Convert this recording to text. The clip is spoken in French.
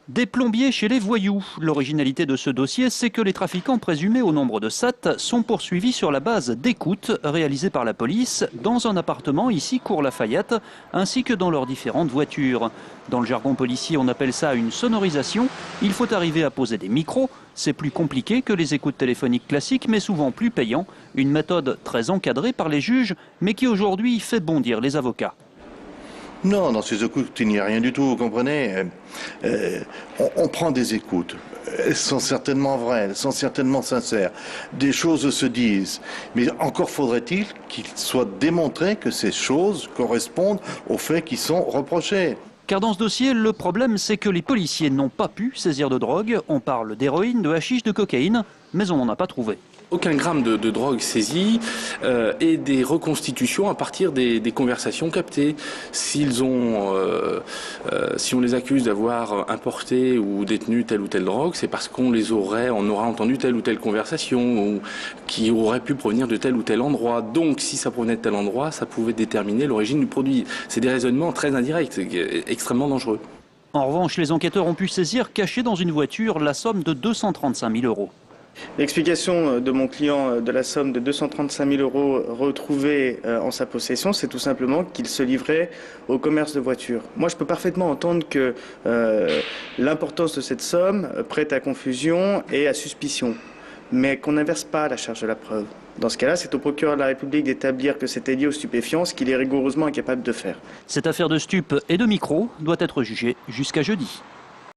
Des plombiers chez les voyous. L'originalité de ce dossier, c'est que les trafiquants présumés au nombre de 7 sont poursuivis sur la base d'écoutes réalisées par la police dans un appartement ici cours Lafayette, ainsi que dans leurs différentes voitures. Dans le jargon policier, on appelle ça une sonorisation. Il faut arriver à poser des micros. C'est plus compliqué que les écoutes téléphoniques classiques, mais souvent plus payant. Une méthode très encadrée par les juges, mais qui aujourd'hui fait bondir les avocats. Non, dans ces écoutes, il n'y a rien du tout, vous comprenez. On prend des écoutes. Elles sont certainement vraies, elles sont certainement sincères. Des choses se disent. Mais encore faudrait-il qu'il soit démontré que ces choses correspondent aux faits qui sont reprochés. Car dans ce dossier, le problème, c'est que les policiers n'ont pas pu saisir de drogue. On parle d'héroïne, de hashish, de cocaïne, mais on n'en a pas trouvé. Aucun gramme de drogue saisi et des reconstitutions à partir des conversations captées. Si on les accuse d'avoir importé ou détenu telle ou telle drogue, c'est parce on aura entendu telle ou telle conversation ou qui aurait pu provenir de tel ou tel endroit. Donc si ça provenait de tel endroit, ça pouvait déterminer l'origine du produit. C'est des raisonnements très indirects, extrêmement dangereux. En revanche, les enquêteurs ont pu saisir, caché dans une voiture, la somme de 235 000 €. L'explication de mon client de la somme de 235 000 € retrouvée en sa possession, c'est tout simplement qu'il se livrait au commerce de voitures. Moi, je peux parfaitement entendre que l'importance de cette somme prête à confusion et à suspicion, mais qu'on n'inverse pas la charge de la preuve. Dans ce cas-là, c'est au procureur de la République d'établir que c'était lié aux stupéfiants, ce qu'il est rigoureusement incapable de faire. Cette affaire de stupes et de micros doit être jugée jusqu'à jeudi.